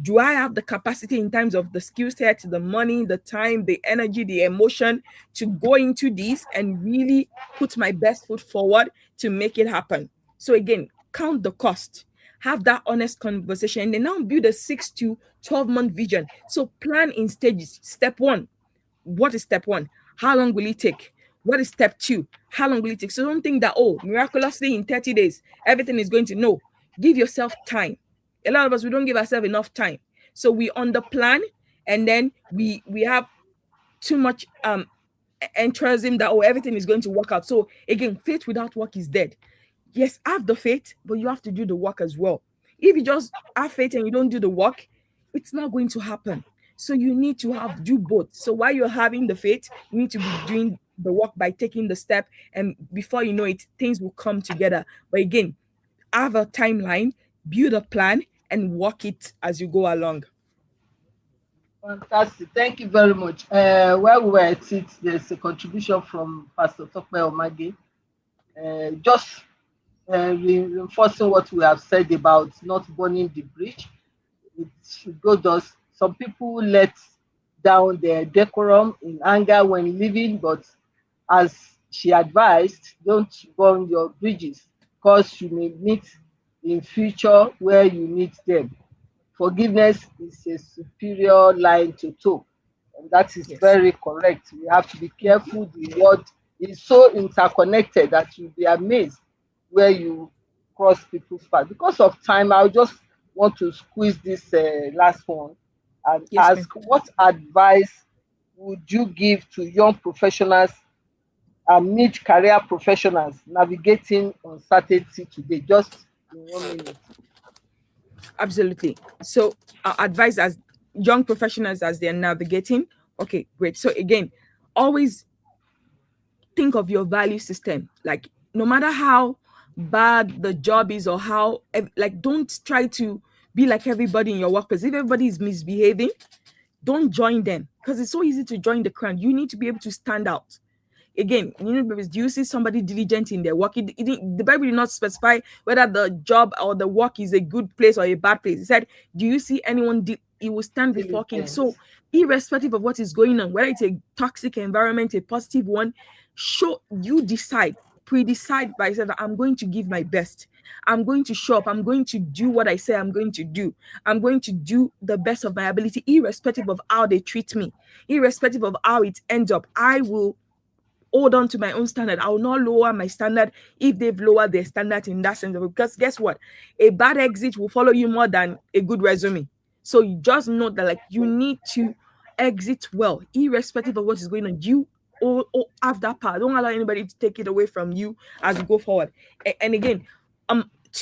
Do I have the capacity in terms of the skill set, the money, the time, the energy, the emotion to go into this and really put my best foot forward to make it happen? So again, count the cost. Have that honest conversation, and then now build a 6 to 12-month vision. So plan in stages. Step 1, what is step 1? How long will it take? What is step 2? How long will it take? So don't think that, miraculously in 30 days, everything is going to know. Give yourself time. A lot of us, we don't give ourselves enough time. So we underplan, and then we have too much enthusiasm that, everything is going to work out. So again, faith without work is dead. Yes, have the faith, but you have to do the work as well. If you just have faith and you don't do the work, it's not going to happen. So you need to do both. So while you're having the faith, you need to be doing the work by taking the step, and before you know it, things will come together. But again, have a timeline, build a plan, and work it as you go along. Fantastic. Thank you very much. While we were at it, there's a contribution from Pastor Tope Omage. Just reinforcing what we have said about not burning the bridge. It should go thus. Some people let down their decorum in anger when leaving, but as she advised, don't burn your bridges, because you may meet in future where you need them. Forgiveness is a superior line to toe, and that is very correct. We have to be careful. The word is so interconnected that you'll be amazed where you cross people's path. Because of time, I just want to squeeze this last one and ask, what advice would you give to young professionals and mid-career professionals navigating uncertainty today? Just in 1 minute. Absolutely. So advice as young professionals as they're navigating. Okay, great. So again, always think of your value system. Like, no matter how bad the job is or how, don't try to be like everybody in your workplace. If everybody is misbehaving, don't join them, because it's so easy to join the crowd. You need to be able to stand out. Again, do you see somebody diligent in their work? The Bible did not specify whether the job or the work is a good place or a bad place. It said, do you see anyone? He will stand before King. So irrespective of what is going on, whether it's a toxic environment, a positive one, pre-decide by saying that I'm going to give my best. I'm going to show up. I'm going to do what I say I'm going to do. I'm going to do the best of my ability, irrespective of how they treat me, irrespective of how it ends up. I will hold on to my own standard. I will not lower my standard if they've lowered their standard in that sense. Because guess what? A bad exit will follow you more than a good resume. So you just know that you need to exit well, irrespective of what is going on. You all have that power. Don't allow anybody to take it away from you as you go forward. And again,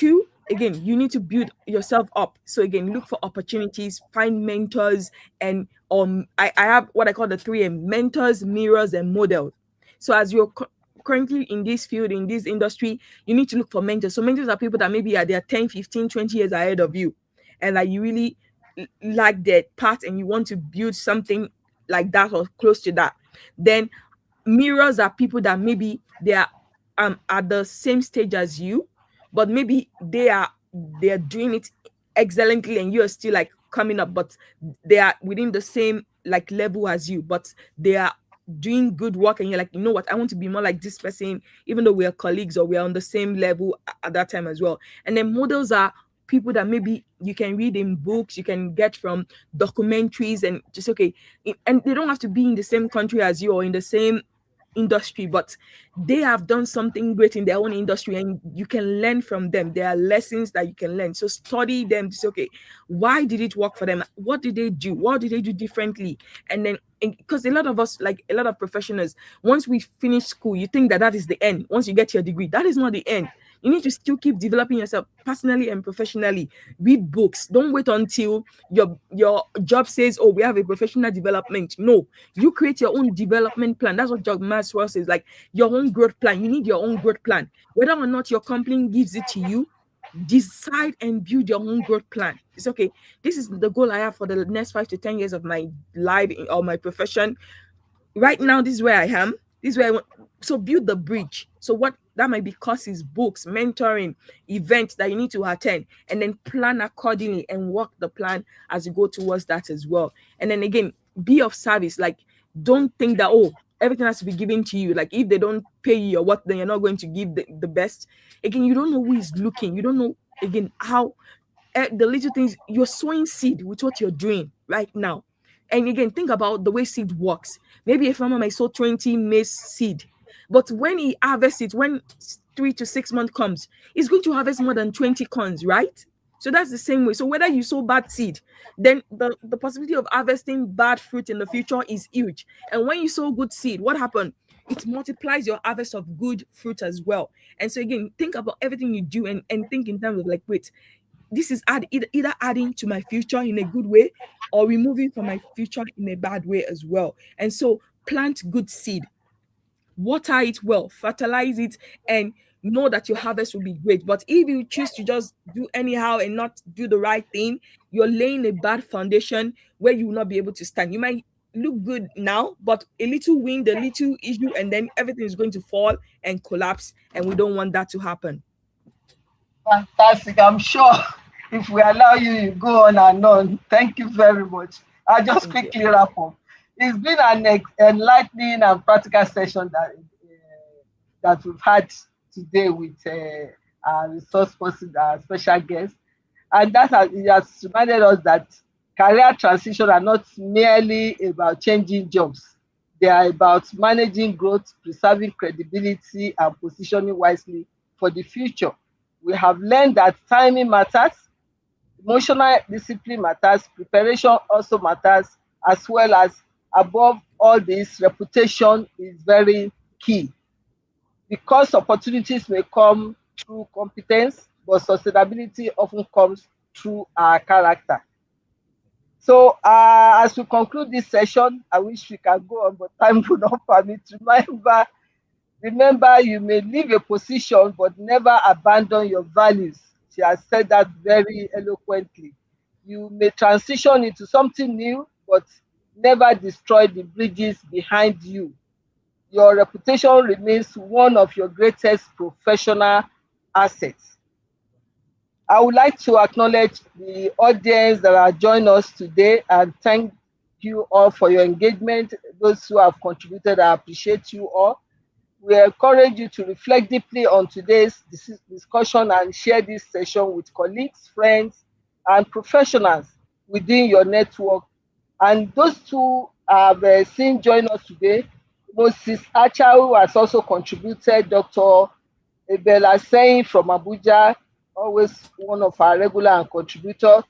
you need to build yourself up. So again, look for opportunities, find mentors, and I have what I call the 3M: mentors, mirrors, and models. So as you're currently in this field, in this industry, you need to look for mentors. So mentors are people that maybe are 10, 15, 20 years ahead of you, and that you really like their path and you want to build something like that or close to that. Then mirrors are people that maybe they are at the same stage as you, but maybe they are they're doing it excellently and you're still like coming up, but they are within the same like level as you, but they are doing good work and you're like, you know what, I want to be more like this person, even though we are colleagues or we are on the same level at that time as well. And then models are people that maybe you can read in books, you can get from documentaries, and just okay, and they don't have to be in the same country as you or in the same industry, but they have done something great in their own industry and you can learn from them. There are lessons that you can learn, so study them to say, okay, why did it work for them, what did they do, what did they do differently? And then, because a lot of us, like a lot of professionals, once we finish school, you think that that is the end. Once you get your degree, that is not the end. You need to still keep developing yourself personally and professionally. Read books. Don't wait until your job says, oh, we have a professional development. No, you create your own development plan. That's what Job Maxwell says, like your own growth plan. You need your own growth plan. Whether or not your company gives it to you, decide and build your own growth plan. It's okay. This is the goal I have for the next 5 to 10 years of my life or my profession. Right now, this is where I am. This is where I want. So build the bridge. So what that might be courses, books, mentoring, events that you need to attend, and then plan accordingly and work the plan as you go towards that as well. And then again, be of service. Like, don't think that, oh, everything has to be given to you. Like, if they don't pay you or what, then you're not going to give the best. Again, you don't know who is looking. You don't know, again, how the little things, you're sowing seed with what you're doing right now. And again, think about the way seed works. Maybe a farmer might sow 20 maize seed, but when he harvests it, when 3 to 6 months comes, he's going to harvest more than 20 corns, right? So that's the same way. So whether you sow bad seed, then the possibility of harvesting bad fruit in the future is huge. And when you sow good seed, what happened? It multiplies your harvest of good fruit as well. And so again, think about everything you do and think in terms of like, wait, this is either adding to my future in a good way or removing from my future in a bad way as well. And so plant good seed, water it well, fertilize it, and know that your harvest will be great. But if you choose to just do anyhow and not do the right thing, you're laying a bad foundation where you will not be able to stand. You might look good now, but a little wind, a little issue, and then everything is going to fall and collapse. And we don't want that to happen. Fantastic. I'm sure if we allow you, you go on and on. Thank you very much. I'll just quickly wrap up. It's been an enlightening and practical session that we've had today with our resource person, our special guest. And that has reminded us that career transition are not merely about changing jobs. They are about managing growth, preserving credibility, and positioning wisely for the future. We have learned that timing matters, emotional discipline matters, preparation also matters, as well as, above all this, reputation is very key. Because opportunities may come through competence, but sustainability often comes through our character. So as we conclude this session, I wish we can go on, but time will not permit. Remember, you may leave a position, but never abandon your values. She has said that very eloquently. You may transition into something new, but never destroy the bridges behind you. Your reputation remains one of your greatest professional assets. I would like to acknowledge the audience that are joining us today and thank you all for your engagement. Those who have contributed, I appreciate you all. We encourage you to reflect deeply on today's discussion and share this session with colleagues, friends, and professionals within your network. And those who have seen join us today, Moses Acha, who has also contributed, Dr. Ebela Sein from Abuja, always one of our regular and contributor,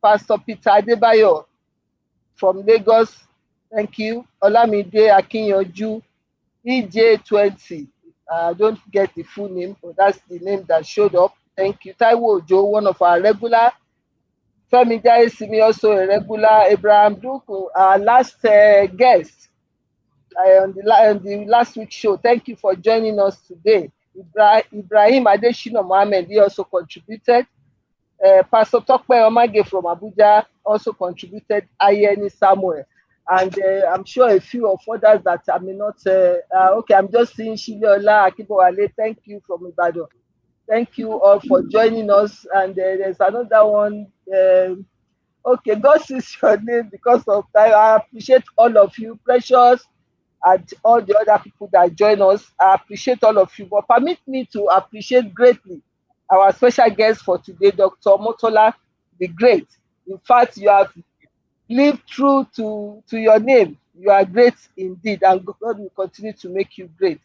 Pastor Peter Adebayo from Lagos, thank you, Olamide Akinyoju, EJ20, I don't get the full name, but that's the name that showed up, thank you, Taiwo Ojo, one of our regular, Femi Jaisimi, also a regular, Abraham Duku, our last guest on the last week's show, thank you for joining us today. Ibrahim Adeshina Mohammed, he also contributed. Pastor Tokpe Omage from Abuja also contributed. Ayeni Samuel, and I'm sure a few of others that I may not. Okay, I'm just seeing Shileola Akibowale. Thank you from Ibadan. Thank you all for joining us. And there's another one. Okay, God sees your name because of time. I appreciate all of you, Precious, and all the other people that join us. I appreciate all of you. But permit me to appreciate greatly our special guest for today, Dr. Motola the Great. In fact, you have lived true to your name. You are great indeed, and God will continue to make you great.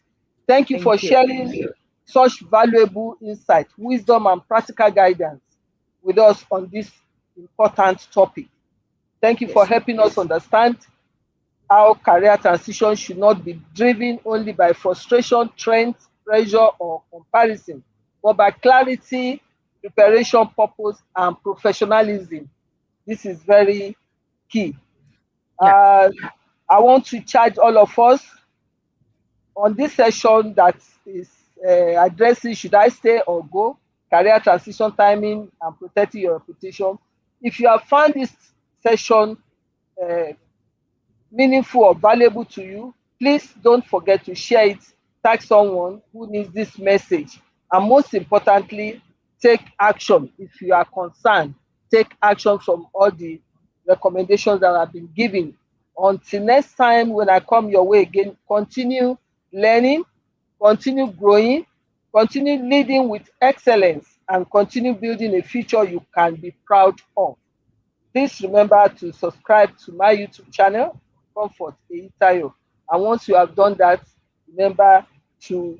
Thank you for Thank you. sharing such valuable insight, wisdom, and practical guidance with us on this important topic. Thank you for Yes. helping us understand how career transition should not be driven only by frustration, trends, pressure, or comparison, but by clarity, preparation, purpose, and professionalism. This is very key. Yeah. Uh, I want to charge all of us on this session that is addressing should I stay or go, career transition timing, and protecting your reputation. If you have found this session uh, meaningful or valuable to you, please don't forget to share it, tag someone who needs this message, and most importantly, take action. If you are concerned, take action from all the recommendations that have been given. Until next time, when I come your way again, continue learning, continue growing, continue leading with excellence, and continue building a future you can be proud of. Please remember to subscribe to my YouTube channel, Comfort Eitayo. And once you have done that, remember to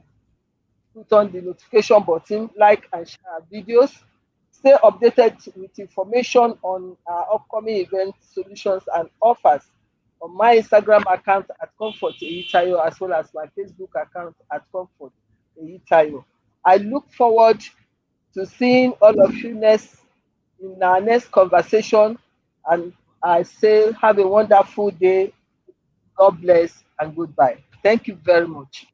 put on the notification button, like and share our videos. Stay updated with information on our upcoming events, solutions, and offers on my Instagram account at Comfort Eitayo, as well as my Facebook account at Comfort Eitayo. I look forward to seeing all of you next in our next conversation. And I say, have a wonderful day. God bless and goodbye. Thank you very much.